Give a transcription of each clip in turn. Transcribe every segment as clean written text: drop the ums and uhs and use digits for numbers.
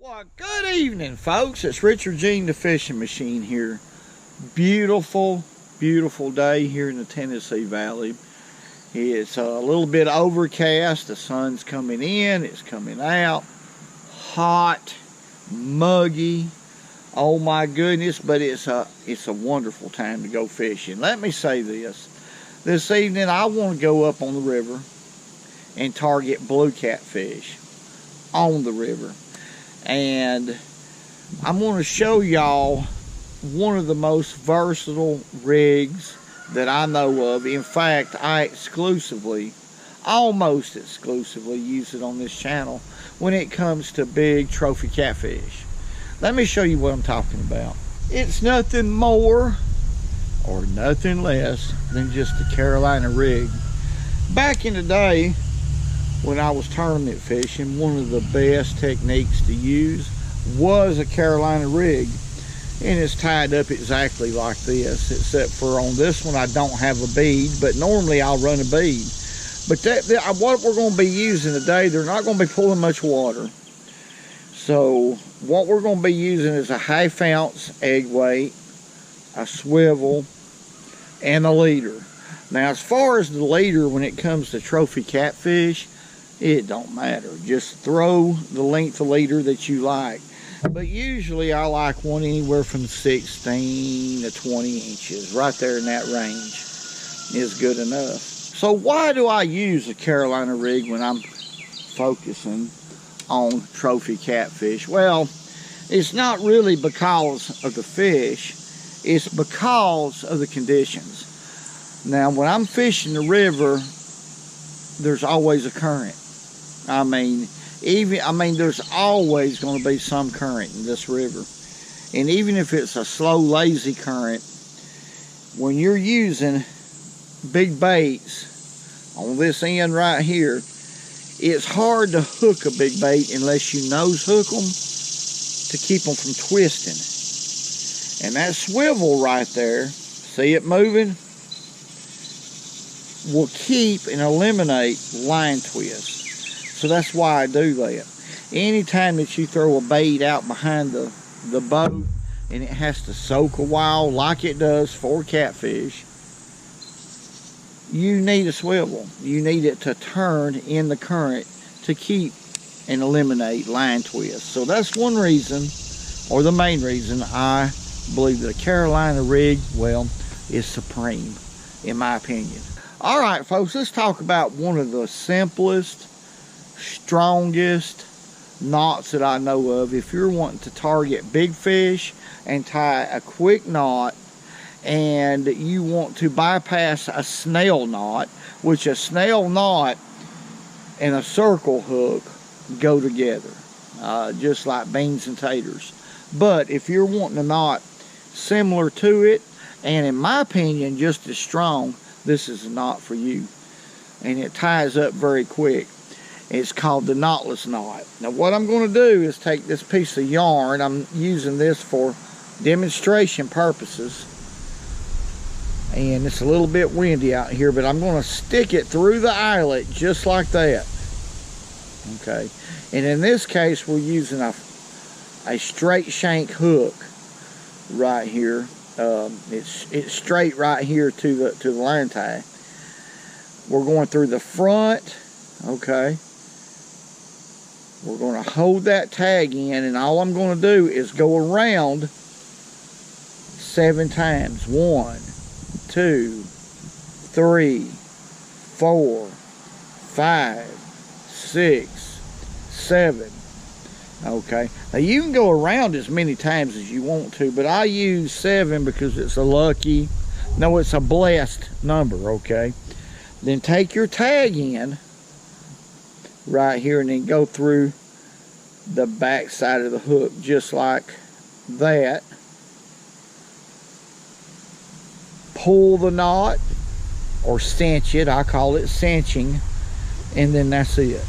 Well, good evening, folks. It's Richard the Fishing Machine here. Beautiful, beautiful day here in the Tennessee Valley. It's a little bit overcast. The sun's coming in, it's coming out. Hot, muggy. Oh my goodness, but it's a wonderful time to go fishing. Let me say this. This evening I want to go up on the river and target blue catfish on the river. And I'm going to show y'all one of the most versatile rigs that I know of. In fact, I almost exclusively use it on this channel when it comes to big trophy catfish. Let me show you what I'm talking about. It's nothing more or nothing less than just a Carolina rig. Back in the day, when I was tournament fishing, one of the best techniques to use was a Carolina rig. And it's tied up exactly like this, except for on this one I don't have a bead, but normally I'll run a bead. But what we're going to be using today, they're not going to be pulling much water. So what we're going to be using is a 1/2 ounce egg weight, a swivel, and a leader. Now, as far as the leader, when it comes to trophy catfish, it don't matter. Just throw the length of leader that you like. But usually I like one anywhere from 16 to 20 inches. Right there in that range is good enough. So why do I use a Carolina rig when I'm focusing on trophy catfish? Well, it's not really because of the fish. It's because of the conditions. Now, when I'm fishing the river, there's always a current. I mean, there's always going to be some current in this river. And even if it's a slow, lazy current, when you're using big baits on this end right here, it's hard to hook a big bait unless you nose hook them to keep them from twisting. And that swivel right there, see it moving, will keep and eliminate line twists. So that's why I do that. Anytime that you throw a bait out behind the boat and it has to soak a while like it does for catfish, you need a swivel. You need it to turn in the current to keep and eliminate line twists. So that's one reason, or the main reason, I believe that a Carolina rig, well, is supreme, in my opinion. All right, folks, let's talk about one of the simplest, strongest knots that I know of. If you're wanting to target big fish and tie a quick knot, and you want to bypass a snail knot, which a snail knot and a circle hook go together, just like beans and taters. But if you're wanting a knot similar to it, and in my opinion just as strong, this is a knot for you. And it ties up very quick. It's called the knotless knot. Now what I'm going to do is take this piece of yarn. I'm using this for demonstration purposes. And it's a little bit windy out here, but I'm going to stick it through the eyelet just like that. Okay. And in this case, we're using a straight shank hook right here. It's straight right here to the line tie. We're going through the front. Okay. We're going to hold that tag in, and all I'm going to do is go around 7 times. 1, 2, 3, 4, 5, 6, 7. Okay. Now you can go around as many times as you want to, but I use 7 because it's it's a blessed number, okay? Then take your tag in right here and then go through the back side of the hook just like that. Pull the knot or cinch it. I call it cinching, and then that's it.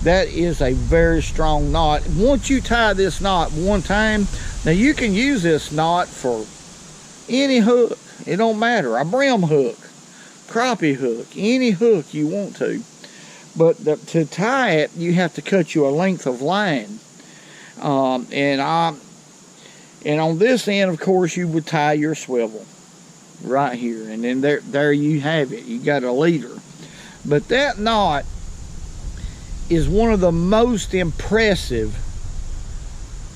That is a very strong knot. Once you tie this knot one time, now you can use this knot for any hook. It don't matter. A brim hook, crappie hook, any hook you want to. But to tie it, you have to cut you a length of line. And on this end, of course, you would tie your swivel right here, and then there you have it. You got a leader. But that knot is one of the most impressive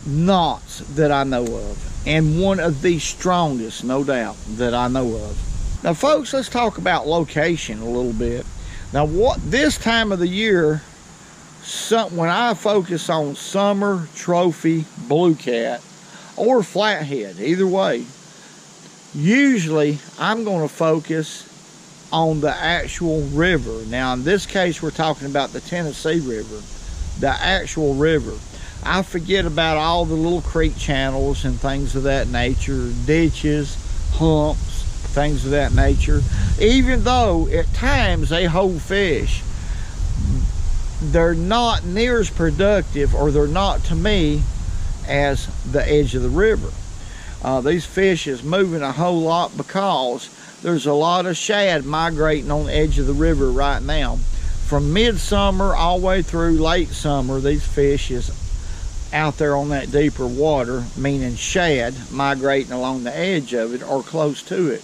knots that I know of, and one of the strongest, no doubt, that I know of. Now folks, let's talk about location a little bit. Now this time of the year, when I focus on summer trophy blue cat or flathead, either way, usually I'm going to focus on the actual river. Now in this case, we're talking about the Tennessee River, the actual river. I forget about all the little creek channels and things of that nature, ditches, humps, things of that nature. Even though at times they hold fish, they're not near as productive, or they're not to me, as the edge of the river. These fish is moving a whole lot because there's a lot of shad migrating on the edge of the river right now. From midsummer all the way through late summer, these fish is out there on that deeper water, meaning shad migrating along the edge of it or close to it.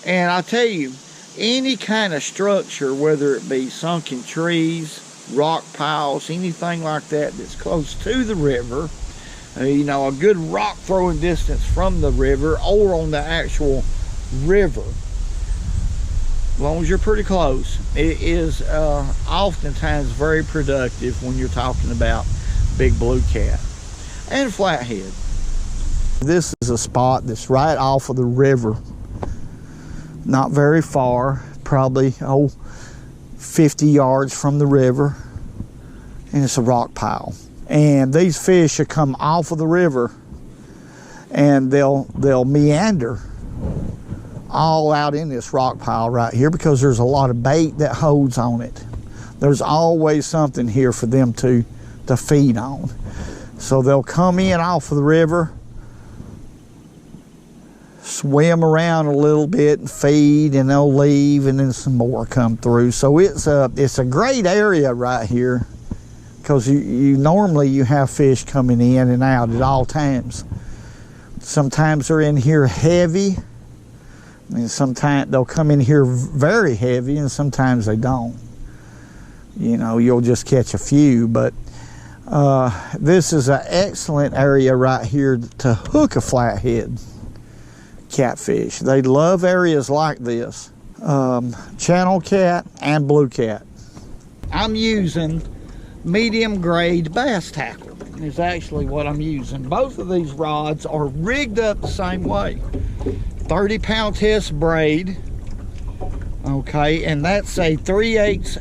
And I tell you, any kind of structure, whether it be sunken trees, rock piles, anything like that that's close to the river, you know, a good rock throwing distance from the river or on the actual river, as long as you're pretty close, it is oftentimes very productive when you're talking about big blue cat and flathead. This is a spot that's right off of the river, not very far, probably 50 yards from the river, and it's a rock pile. And these fish will come off of the river and they'll meander all out in this rock pile right here, because there's a lot of bait that holds on it. There's always something here for them to feed on. So they'll come in off of the river, swim around a little bit and feed, and they'll leave, and then some more come through. So it's a great area right here, because you normally have fish coming in and out at all times. Sometimes they're in here heavy, and sometimes they'll come in here very heavy, and sometimes they don't. You know, you'll just catch a few, but this is an excellent area right here to hook a flathead catfish. They love areas like this. Channel cat and blue cat. I'm using medium grade bass tackle is actually what I'm using. Both of these rods are rigged up the same way. 30-pound test braid, okay, and that's a 3/8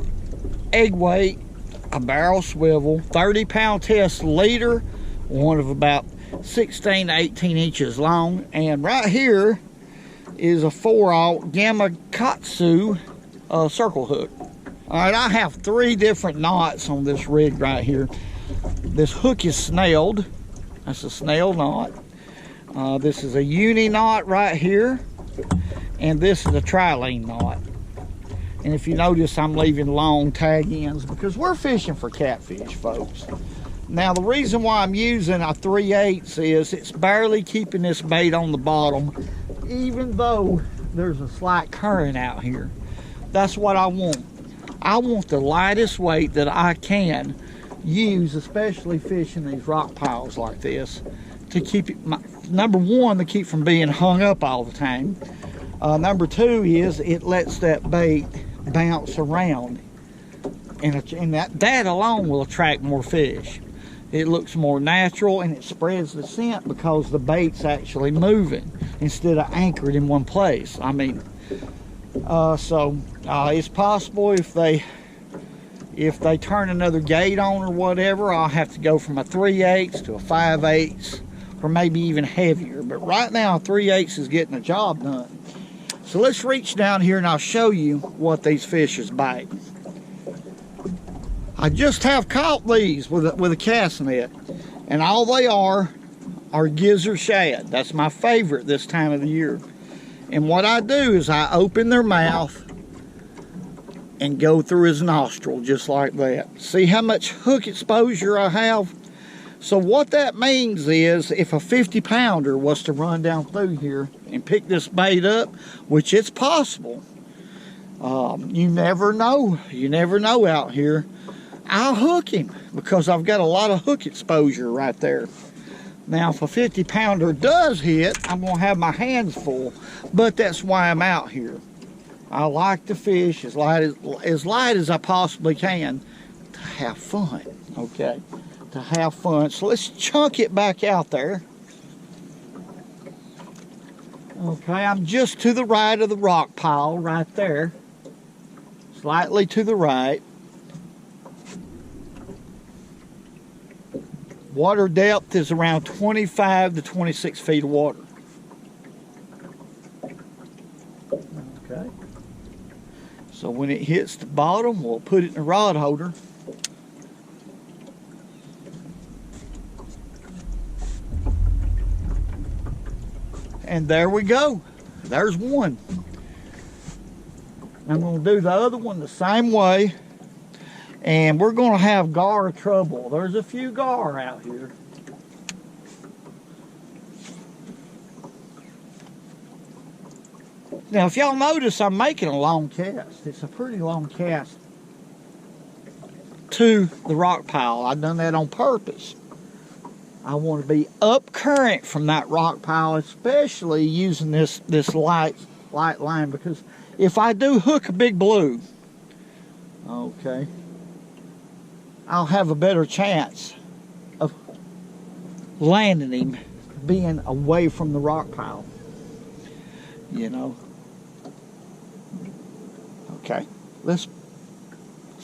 egg weight, a barrel swivel, 30-pound test leader, one of about 16 to 18 inches long, and right here is a 4/0 Gamma Katsu circle hook. All right, I have 3 different knots on this rig right here. This hook is snailed. That's a snail knot. This is a uni knot right here, and this is a trilene knot. And if you notice, I'm leaving long tag ends because we're fishing for catfish, folks. Now, the reason why I'm using a 3/8 is it's barely keeping this bait on the bottom, even though there's a slight current out here. That's what I want. I want the lightest weight that I can use, especially fishing these rock piles like this, to keep it, number one, to keep from being hung up all the time. Number 2 is it lets that bait bounce around, and that alone will attract more fish. It looks more natural, and it spreads the scent because the bait's actually moving instead of anchored in one place. I mean, it's possible if they turn another gate on or whatever, I'll have to go from a 3/8 to a 5/8, or maybe even heavier. But right now, 3/8 is getting the job done. So let's reach down here and I'll show you what these fish is biting. I just have caught these with a cast net, and all they are gizzard shad. That's my favorite this time of the year. And what I do is I open their mouth and go through his nostril just like that. See how much hook exposure I have? So what that means is if a 50-pounder was to run down through here and pick this bait up, which it's possible, you never know. You never know out here. I'll hook him because I've got a lot of hook exposure right there. Now, if a 50-pounder does hit, I'm going to have my hands full, but that's why I'm out here. I like to fish as light as I possibly can to have fun, okay? To have fun. So let's chunk it back out there. Okay, I'm just to the right of the rock pile right there. Slightly to the right. Water depth is around 25 to 26 feet of water. Okay. So when it hits the bottom, we'll put it in a rod holder. And there we go. There's one. I'm going to do the other one the same way. And we're going to have gar trouble. There's a few gar out here. Now, if y'all notice, I'm making a long cast. It's a pretty long cast to the rock pile. I've done that on purpose. I want to be up current from that rock pile, especially using this light line, because if I do hook a big blue, okay, I'll have a better chance of landing him being away from the rock pile, you know. Okay, let's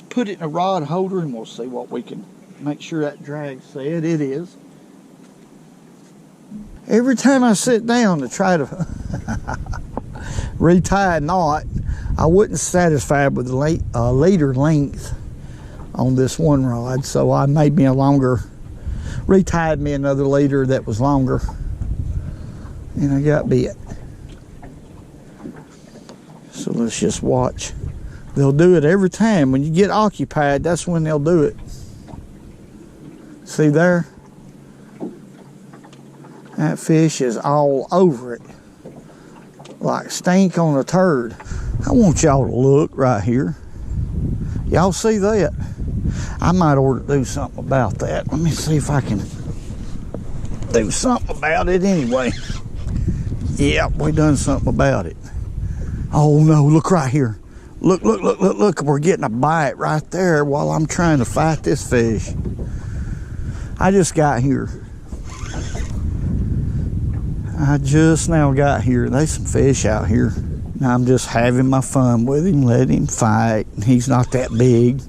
put it in a rod holder and we'll see what we can make sure that drag said. It is. Every time I sit down to try to retie a knot, I wasn't satisfied with the leader length on this one rod, so I made me a longer, retied me another leader that was longer, and I got bit. So let's just watch. They'll do it every time. When you get occupied, that's when they'll do it. See there? That fish is all over it, like stink on a turd. I want y'all to look right here. Y'all see that? I might ought to do something about that. Let me see if I can do something about it anyway. Yeah, we done something about it. Oh no, look right here. Look, look, look, look, look. We're getting a bite right there while I'm trying to fight this fish. I just got here. I just now got here. There's some fish out here. Now I'm just having my fun with him, letting him fight. He's not that big.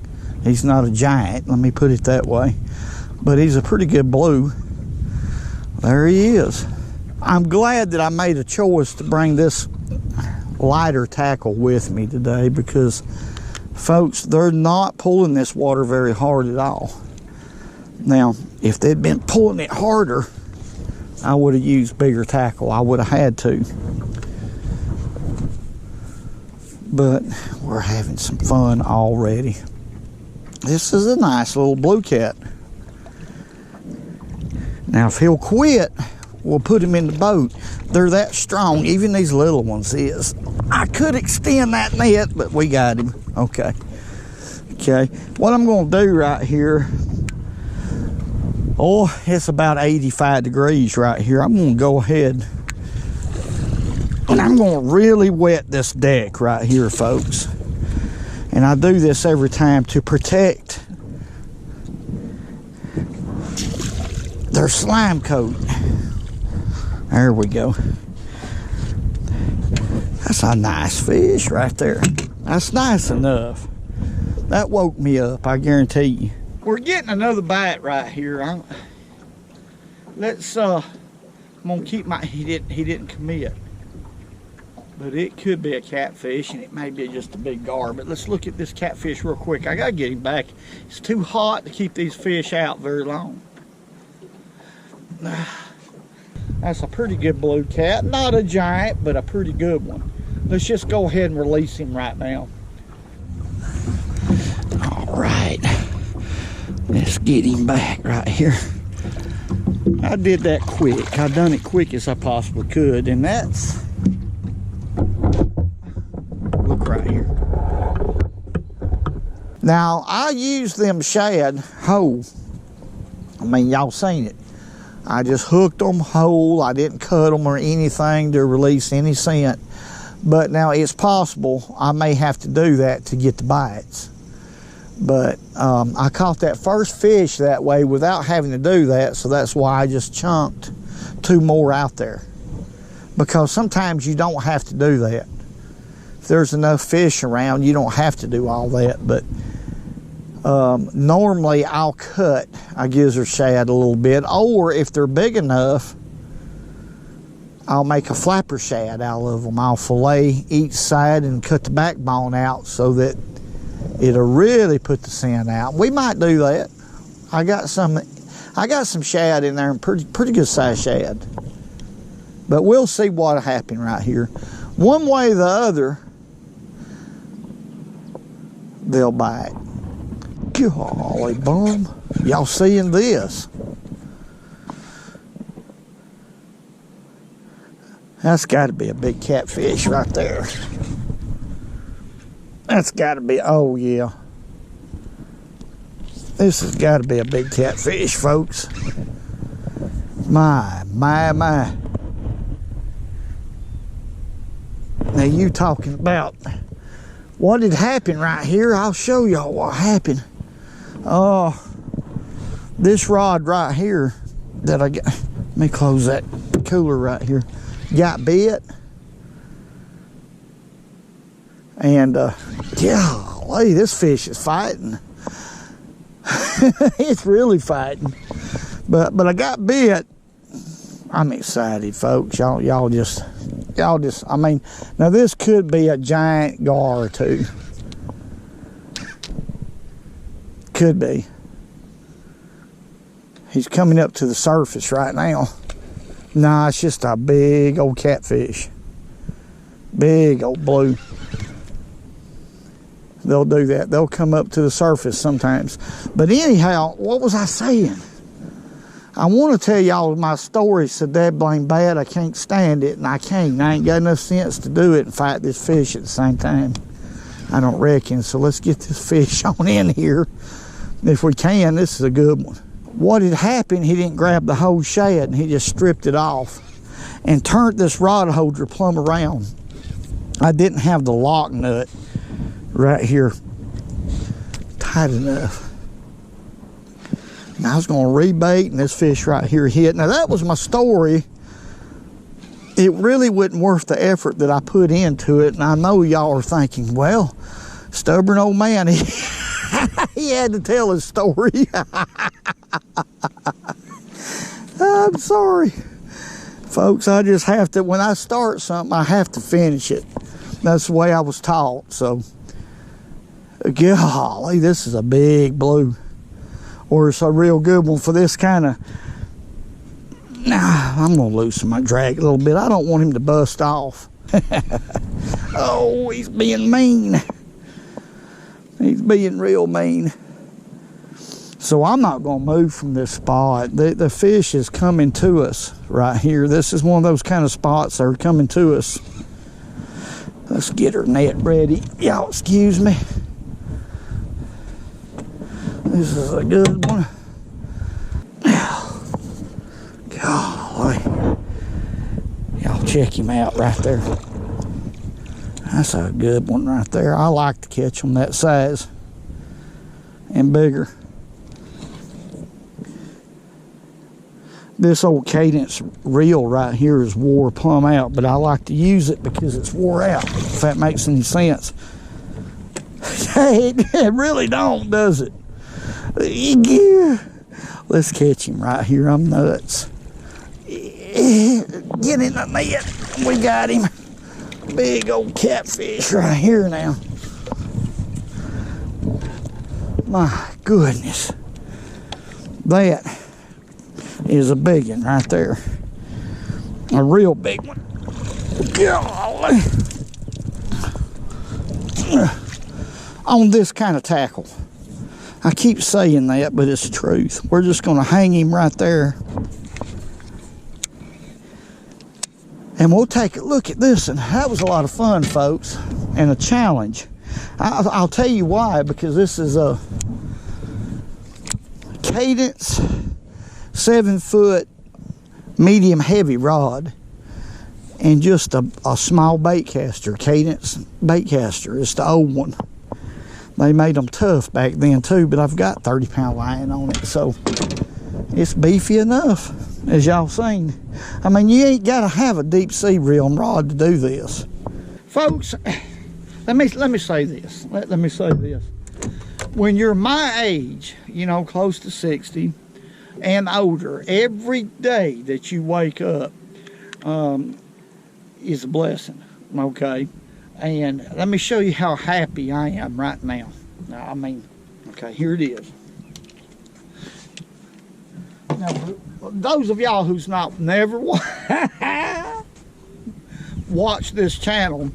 He's not a giant, let me put it that way. But he's a pretty good blue. There he is. I'm glad that I made a choice to bring this lighter tackle with me today, because folks, they're not pulling this water very hard at all. Now, if they'd been pulling it harder, I would have used bigger tackle. I would have had to. But we're having some fun already. This is a nice little blue cat. Now, if he'll quit, we'll put him in the boat. They're that strong, even these little ones is. I could extend that net, but we got him. Okay. Okay. What I'm going to do right here, oh, it's about 85 degrees right here. I'm going to go ahead and I'm going to really wet this deck right here, folks. And I do this every time to protect their slime coat. There we go. That's a nice fish right there. That's nice enough. That woke me up, I guarantee you. We're getting another bite right here. Let's I'm gonna keep my, he didn't commit. But it could be a catfish, and it may be just a big gar. But let's look at this catfish real quick. I gotta get him back. It's too hot to keep these fish out very long. That's a pretty good blue cat. Not a giant, but a pretty good one. Let's just go ahead and release him right now. All right. Let's get him back right here. I did that quick. I done it quick as I possibly could, and that's, look right here. Now, I use them shad whole. I mean, y'all seen it. I just hooked them whole. I didn't cut them or anything to release any scent. But now it's possible I may have to do that to get the bites. But I caught that first fish that way without having to do that, so that's why I just chunked 2 more out there. Because sometimes you don't have to do that. If there's enough fish around, you don't have to do all that. But normally I'll cut a gizzard shad a little bit, or if they're big enough, I'll make a flapper shad out of them. I'll fillet each side and cut the backbone out so that it'll really put the scent out. We might do that. I got some shad in there, and pretty good size shad. But we'll see what'll happen right here. One way or the other, they'll bite. Golly bum. Y'all seeing this? That's got to be a big catfish right there. That's got to be, oh yeah. This has got to be a big catfish, folks. My. Now you talking about what had happened right here. I'll show y'all what happened. Oh, this rod right here that I got, let me close that cooler right here, got bit. And golly, this fish is fighting. It's really fighting. But I got bit. I'm excited, folks. Y'all just, I mean, now this could be a giant gar or two. Could be. He's coming up to the surface right now. Nah, it's just a big old catfish. Big old blue. They'll do that. They'll come up to the surface sometimes. But anyhow, what was I saying? I want to tell y'all my story so that blame bad I can't stand it, and I can't. I ain't got enough sense to do it and fight this fish at the same time. I don't reckon. So let's get this fish on in here. If we can, this is a good one. What had happened, he didn't grab the whole shad, and he just stripped it off and turned this rod holder plumb around. I didn't have the lock nut right here tight enough. And I was going to rebait, and this fish right here hit. Now that was my story. It really wasn't worth the effort that I put into it, and I know y'all are thinking, well, stubborn old man, he had to tell his story. I'm sorry. Folks, I just have to, when I start something, I have to finish it. That's the way I was taught. So, golly, this is a big blue. Or it's a real good one for this kind of, nah, I'm going to loosen my drag a little bit. I don't want him to bust off. Oh, he's being mean. He's being real mean. So I'm not going to move from this spot. The fish is coming to us right here. This is one of those kind of spots that are coming to us. Let's get her net ready. Y'all excuse me. This is a good one. Golly. Y'all check him out right there. That's a good one right there. I like to catch them that size and bigger. This old Cadence reel right here is wore plumb out, but I like to use it because it's wore out, if that makes any sense. It really don't, does it? Let's catch him right here. I'm nuts. Get in the net. We got him. Big old catfish right here now. My goodness. That is a big one right there. A real big one. Golly. On this kind of tackle. I keep saying that, but it's the truth. We're just going to hang him right there And we'll take a look at this. And that was a lot of fun, folks, and a challenge. I'll tell you why, because this is a Cadence 7-foot medium heavy rod and just a small bait caster. Cadence bait caster. It's the old one. They made them tough back then too, but I've got 30-pound line on it, so it's beefy enough, as y'all seen. I mean, you ain't got to have a deep sea reel rod to do this, folks. Let me say this. Let me say this. When you're my age, you know, close to 60 and older, every day that you wake up is a blessing, okay? And let me show you how happy I am right now. I mean, okay, here it is. Now, those of y'all who's never watched this channel,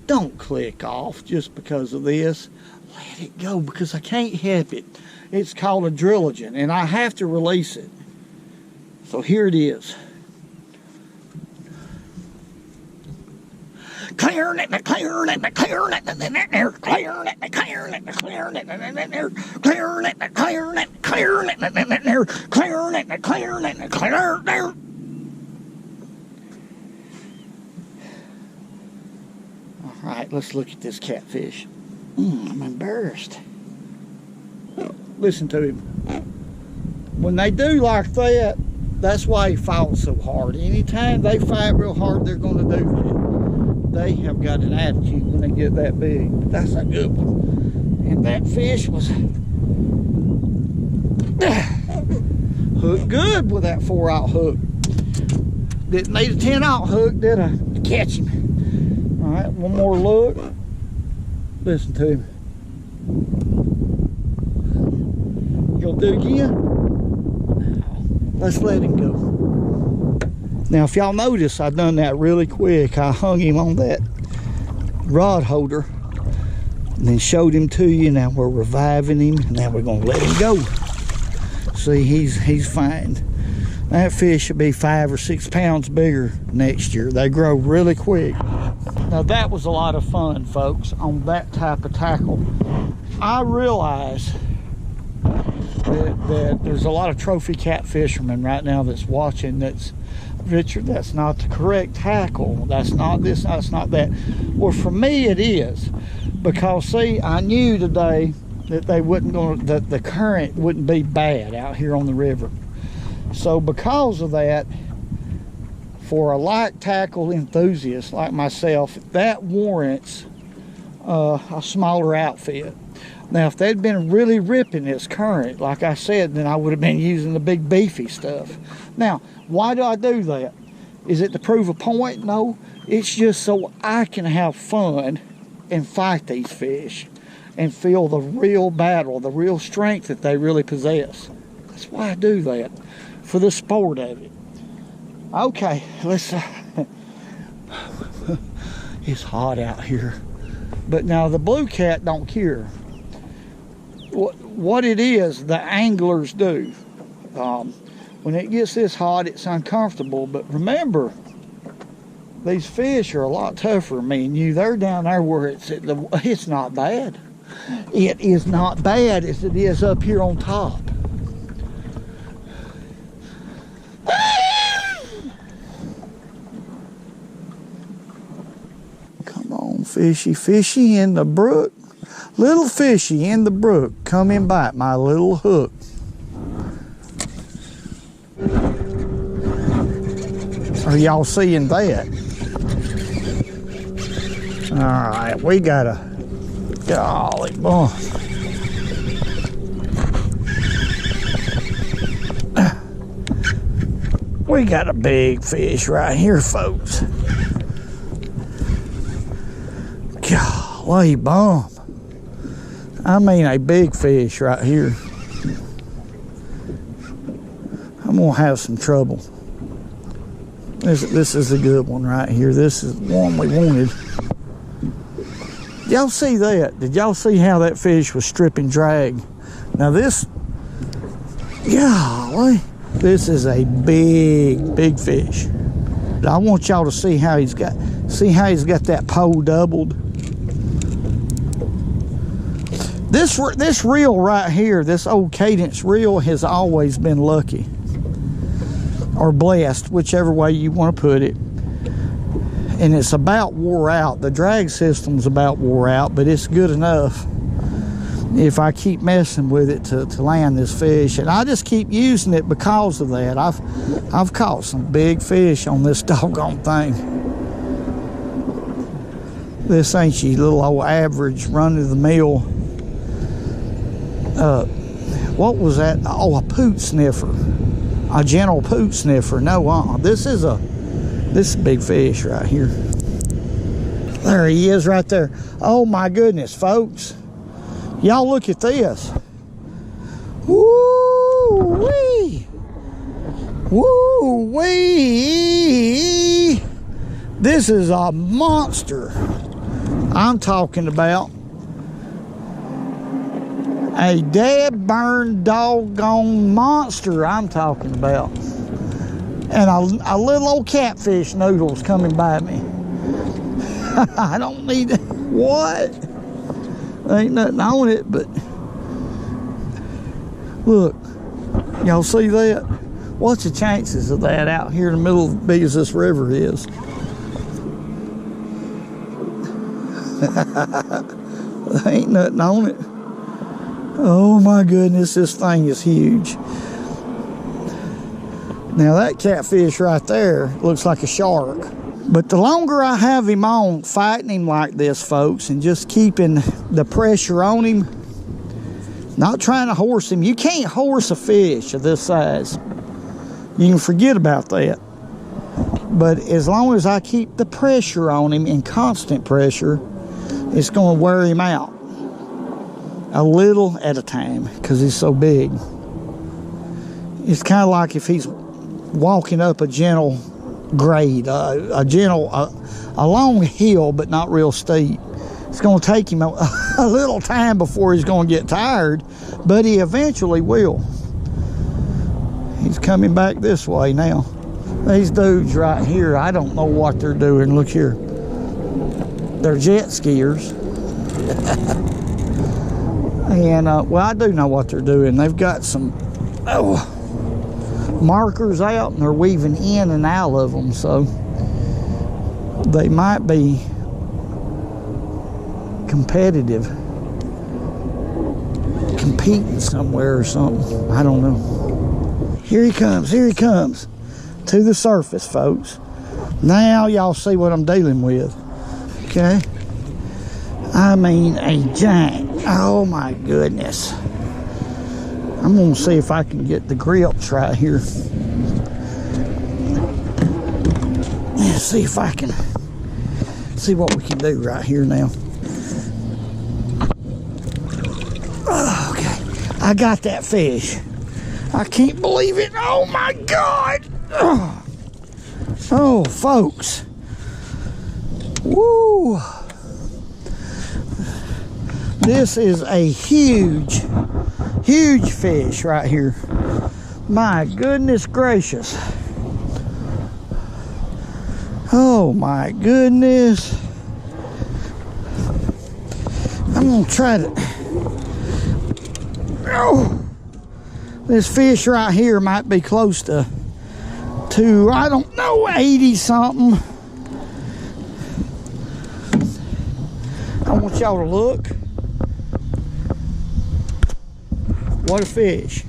don't click off just because of this. Let it go, because I can't help it. It's called a Drilligent, and I have to release it. So here it is. Clearing it, clearing it, clearing it, clearing it, clearing it, clearing it, clearing it, clearing it, clearing it, clearing it, clearing it, clearing it. All right, let's look at this catfish. I'm embarrassed. Listen to him. When they do like that, that's why he fought so hard. Anytime they fight real hard, they're going to do that. They have got an attitude when they get that big. But that's a good one. And that fish was hooked good with that 4-aught hook. Didn't need a 10-aught hook, did I? To catch him. All right, one more look. Listen to him. You gonna do it again? Let's let him go. Now, if y'all notice, I done that really quick. I hung him on that rod holder and then showed him to you. Now we're reviving him, and now we're gonna let him go. See, he's fine. That fish should be 5 or 6 pounds bigger next year. They grow really quick. Now that was a lot of fun, folks, on that type of tackle. I realize that there's a lot of trophy cat fishermen right now that's watching that's, Richard, that's not the correct tackle. That's not this, that's not that. Well, for me it is. Because see, I knew today that that the current wouldn't be bad out here on the river. So because of that, for a light tackle enthusiast like myself, that warrants a smaller outfit. Now, if they'd been really ripping this current, like I said, then I would have been using the big beefy stuff. Now, why do I do that? Is it to prove a point? No, it's just so I can have fun and fight these fish and feel the real battle, the real strength that they really possess. That's why I do that, for the sport of it. Okay, let's it's hot out here, but now the blue cat don't care. What it is, the anglers do. When it gets this hot, it's uncomfortable, but remember, these fish are a lot tougher than me and you. They're down there where it's not bad. It is not bad as it is up here on top. Come on, fishy, fishy in the brook. Little fishy in the brook, come and bite my little hook. Are y'all seeing that? All right, we got a golly boy. We got a big fish right here, folks. Golly bomb. I mean a big fish right here. I'm gonna have some trouble. This is a good one right here. This is the one we wanted. Y'all see that? Did y'all see how that fish was stripping drag? Now this, golly, this is a big fish. But I want y'all to see how he's got that pole doubled. This reel right here, this old Cadence reel, has always been lucky or blessed, whichever way you want to put it. And it's about wore out. The drag system's about wore out, but it's good enough if I keep messing with it to land this fish. And I just keep using it because of that. I've caught some big fish on this doggone thing. This ain't your little old average run-of-the-mill. What was that? Oh, a poot sniffer. A gentle poot sniffer. No, this is a big fish right here. There he is right there. Oh my goodness, folks. Y'all look at this. Woo-wee. Woo-wee. This is a monster. I'm talking about a dead, burned, doggone monster. I'm talking about. And a little old catfish noodle's coming by me. I don't need it. What? Ain't nothing on it, but look, y'all see that? What's the chances of that out here in the middle of big as this river is? Ain't nothing on it. Oh my goodness, this thing is huge. Now that catfish right there looks like a shark. But the longer I have him on, fighting him like this, folks, and just keeping the pressure on him, not trying to horse him. You can't horse a fish of this size. You can forget about that. But as long as I keep the pressure on him, and constant pressure, it's going to wear him out. A little at a time, because he's so big. It's kind of like if he's walking up a gentle grade, a long hill, but not real steep. It's going to take him a little time before he's going to get tired, but he eventually will. He's coming back this way now. These dudes right here, I don't know what they're doing. Look here. They're jet skiers. And, well, I do know what they're doing. They've got some markers out, and they're weaving in and out of them, so they might be competitive, competing somewhere or something. I don't know. Here he comes to the surface, folks. Now y'all see what I'm dealing with. Okay, I mean a giant. Oh my goodness. I'm gonna see if I can get the grips right here. Let's see if I can see what we can do right here now. Okay, I got that fish. I can't believe it. Oh my God. Oh, folks. Woo. This is a huge fish right here. My goodness gracious. Oh my goodness. I'm gonna try to. Oh, this fish right here might be close to I don't know, 80 something. I want y'all to look. What a fish.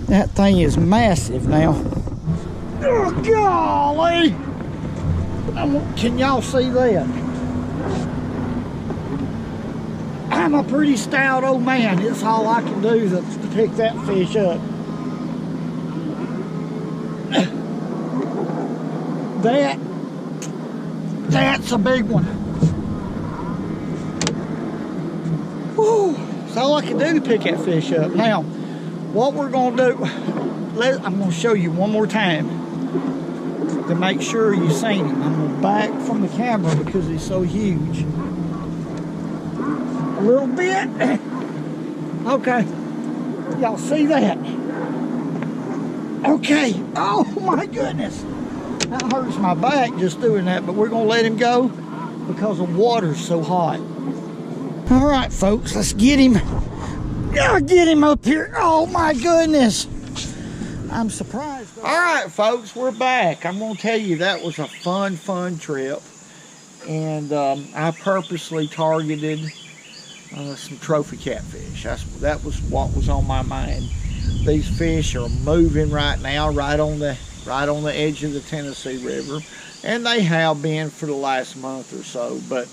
That thing is massive now. Oh, golly. Can y'all see that? I'm a pretty stout old man. It's all I can do to pick that fish up. That's a big one. Whew. That's all I can do to pick that fish up. Now, what we're going to do, I'm going to show you one more time to make sure you've seen him. I'm going to back from the camera because he's so huge. A little bit. Okay. Y'all see that? Okay. Oh my goodness. That hurts my back just doing that, but we're gonna let him go because the water's so hot. All right, folks, let's get him. Get him up here. Oh my goodness. I'm surprised. All right, folks, we're back. I'm gonna tell you that was a fun trip. And I purposely targeted some trophy catfish. That was what was on my mind. These fish are moving right now, right on the edge of the Tennessee River, and they have been for the last month or so. But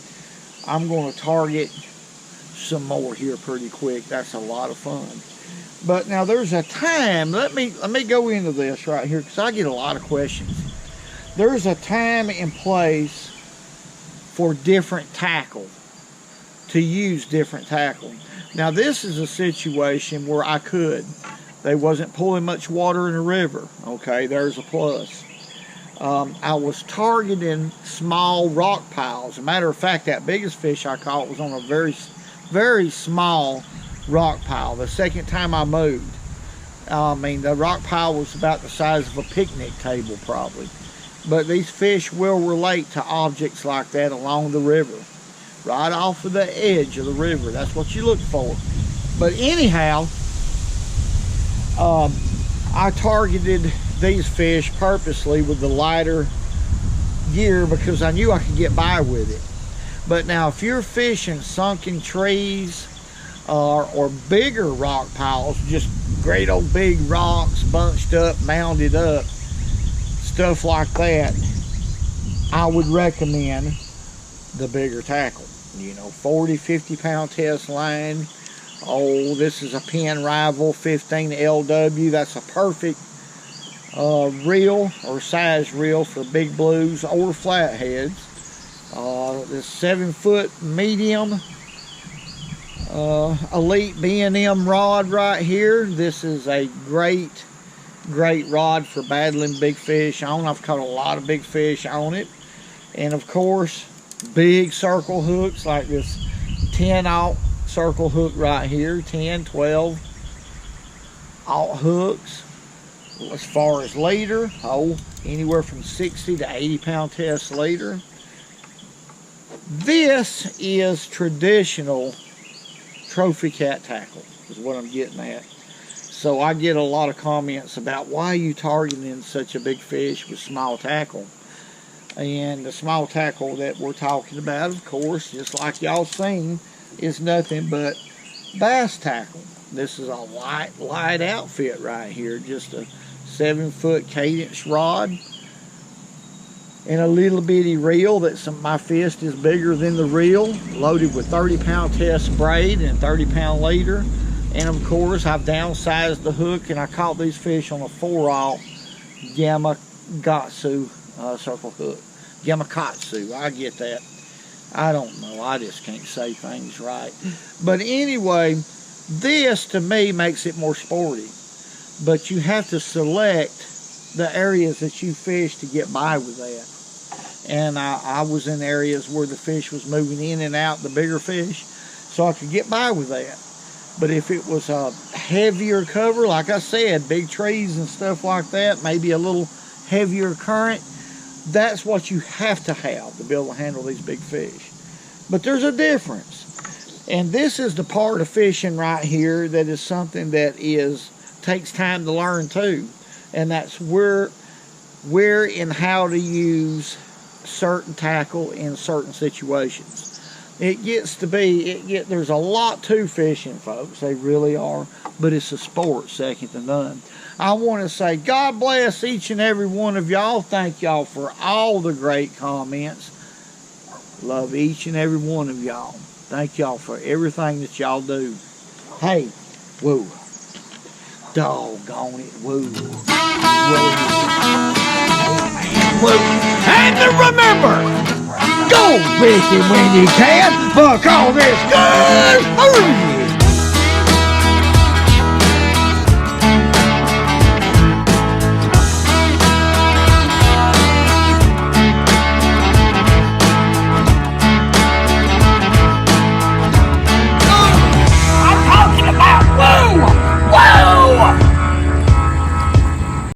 I'm going to target some more here pretty quick. That's a lot of fun. But now there's a time. Let me go into this right here because I get a lot of questions. There's a time and place for different tackle, to use different tackle. Now this is a situation where they wasn't pulling much water in the river. Okay, there's a plus. I was targeting small rock piles. As a matter of fact, that biggest fish I caught was on a very small rock pile. The second time I moved, the rock pile was about the size of a picnic table probably. But these fish will relate to objects like that along the river, right off of the edge of the river. That's what you look for. But anyhow, I targeted these fish purposely with the lighter gear because I knew I could get by with it. But now if you're fishing sunken trees or bigger rock piles, just great old big rocks bunched up, mounded up, stuff like that, I would recommend the bigger tackle. 40, 50 pound test line. Oh, this is a Penn Rival 15 LW. That's a perfect reel or size reel for big blues or flatheads. This 7-foot medium elite B&M rod right here. This is a great rod for battling big fish on. I've caught a lot of big fish on it. And of course, big circle hooks like this 10-aught circle hook right here, 10, 12 aught hooks. As far as leader, anywhere from 60 to 80 pound test leader. This is traditional trophy cat tackle is what I'm getting at. So I get a lot of comments about why are you targeting such a big fish with small tackle. And the small tackle that we're talking about, of course, just like y'all seen, is nothing but bass tackle. This is a light outfit right here. Just a 7-foot cadence rod and a little bitty reel that's my fist is bigger than the reel, loaded with 30 pound test braid and 30 pound leader. And of course I've downsized the hook, and I caught these fish on a 4-aught Gamakatsu circle hook. Gamakatsu, I get that. I don't know, I just can't say things right. But anyway, this to me makes it more sporty. But you have to select the areas that you fish to get by with that. And I was in areas where the fish was moving in and out, the bigger fish, so I could get by with that. But if it was a heavier cover, like I said, big trees and stuff like that, maybe a little heavier current, that's what you have to have to be able to handle these big fish. But there's a difference. And this is the part of fishing right here that is something that takes time to learn too. And that's where and how to use certain tackle in certain situations. It gets to be, there's a lot to fishing, folks. They really are. But it's a sport second to none. I want to say God bless each and every one of y'all. Thank y'all for all the great comments. Love each and every one of y'all. Thank y'all for everything that y'all do. Hey, woo. Doggone it, woo. Woo. Woo. And remember, go fishing when you can, because it's good for you.